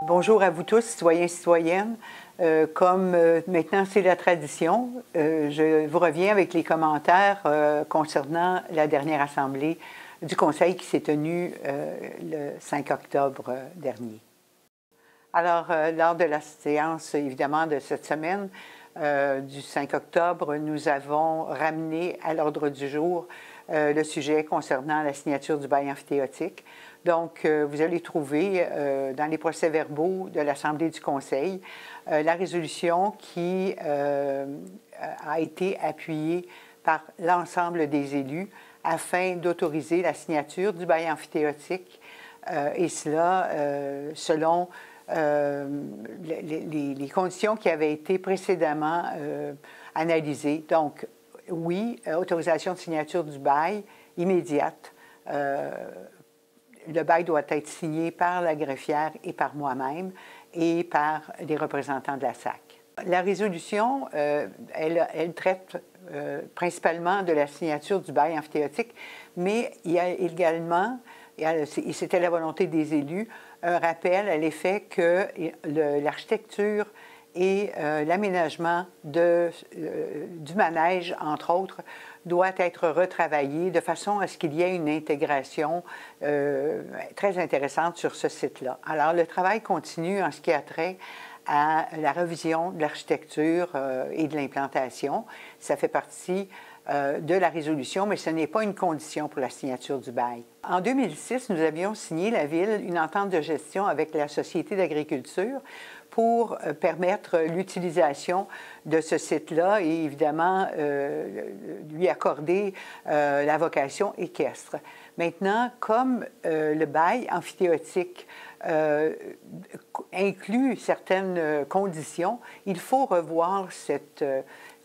Bonjour à vous tous, citoyens et citoyennes. Comme maintenant c'est la tradition, je vous reviens avec les commentaires concernant la dernière assemblée du Conseil qui s'est tenue le 5 octobre dernier. Alors, lors de la séance, évidemment, de cette semaine du 5 octobre, nous avons ramené à l'ordre du jour le sujet concernant la signature du bail emphytéotique. Donc, vous allez trouver dans les procès-verbaux de l'Assemblée du Conseil la résolution qui a été appuyée par l'ensemble des élus afin d'autoriser la signature du bail emphytéotique, et cela selon les conditions qui avaient été précédemment analysées. Donc, oui, autorisation de signature du bail immédiate. Le bail doit être signé par la greffière et par moi-même et par les représentants de la SAC. La résolution, elle traite principalement de la signature du bail emphytéotique, mais il y a également, et c'était la volonté des élus, un rappel à l'effet que l'architecture et l'aménagement du manège, entre autres, doit être retravaillé de façon à ce qu'il y ait une intégration très intéressante sur ce site-là. Alors, le travail continue en ce qui a trait à la revision de l'architecture et de l'implantation. Ça fait partie de la résolution, mais ce n'est pas une condition pour la signature du bail. En 2006, nous avions signé, la Ville, une entente de gestion avec la Société d'agriculture pour permettre l'utilisation de ce site-là et évidemment lui accorder la vocation équestre. Maintenant, comme le bail emphytéotique inclut certaines conditions, il faut revoir cette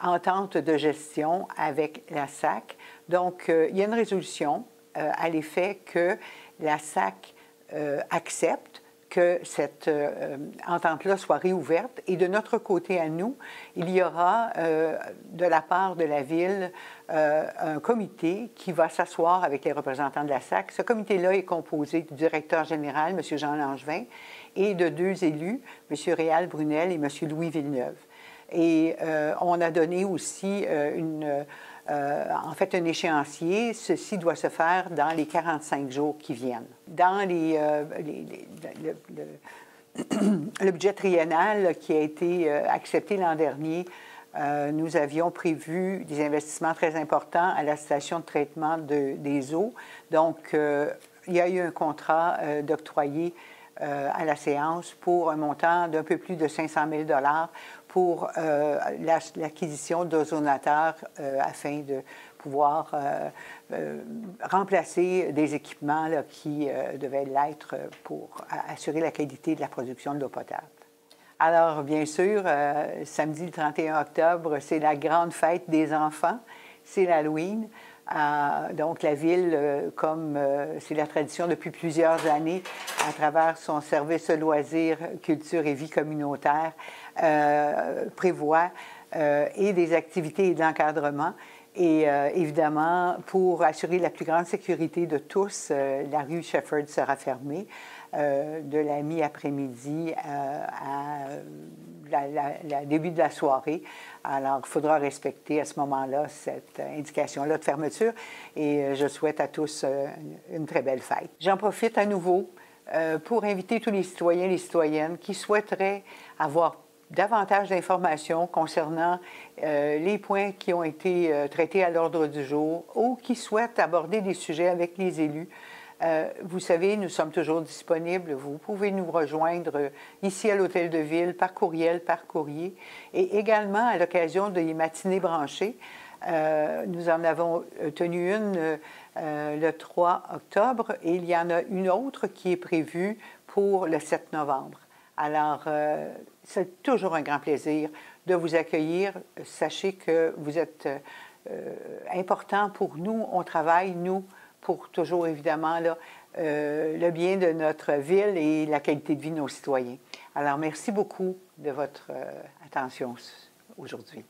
entente de gestion avec la SAC. Donc, il y a une résolution à l'effet que la SAC accepte que cette entente-là soit réouverte. Et de notre côté à nous, il y aura de la part de la Ville un comité qui va s'asseoir avec les représentants de la SAC. Ce comité-là est composé du directeur général, M. Jean Langevin, et de deux élus, M. Réal Brunel et M. Louis Villeneuve. Et on a donné aussi en fait, un échéancier. Ceci doit se faire dans les 45 jours qui viennent. Dans le budget triennal qui a été accepté l'an dernier, nous avions prévu des investissements très importants à la station de traitement des eaux. Donc, il y a eu un contrat d'octroyer à la séance pour un montant d'un peu plus de 500 000 $ pour l'acquisition d'ozonateurs afin de pouvoir remplacer des équipements là, qui devaient l'être pour assurer la qualité de la production de l'eau potable. Alors, bien sûr, samedi le 31 octobre, c'est la grande fête des enfants, c'est l'Halloween. Donc, la Ville, comme c'est la tradition depuis plusieurs années, à travers son service loisirs, culture et vie communautaire, prévoit et des activités et de l'encadrement. Et évidemment, pour assurer la plus grande sécurité de tous, la rue Shepherd sera fermée de la mi-après-midi à la début de la soirée. Alors, il faudra respecter à ce moment-là cette indication-là de fermeture et je souhaite à tous une très belle fête. J'en profite à nouveau pour inviter tous les citoyens et les citoyennes qui souhaiteraient avoir davantage d'informations concernant les points qui ont été traités à l'ordre du jour ou qui souhaitent aborder des sujets avec les élus. Vous savez, nous sommes toujours disponibles. Vous pouvez nous rejoindre ici à l'Hôtel de Ville, par courriel, par courrier, et également à l'occasion des matinées branchées. Nous en avons tenu une le 3 octobre et il y en a une autre qui est prévue pour le 7 novembre. Alors, c'est toujours un grand plaisir de vous accueillir. Sachez que vous êtes important pour nous. On travaille, nous, pour toujours, évidemment, là, le bien de notre ville et la qualité de vie de nos citoyens. Alors, merci beaucoup de votre attention aujourd'hui.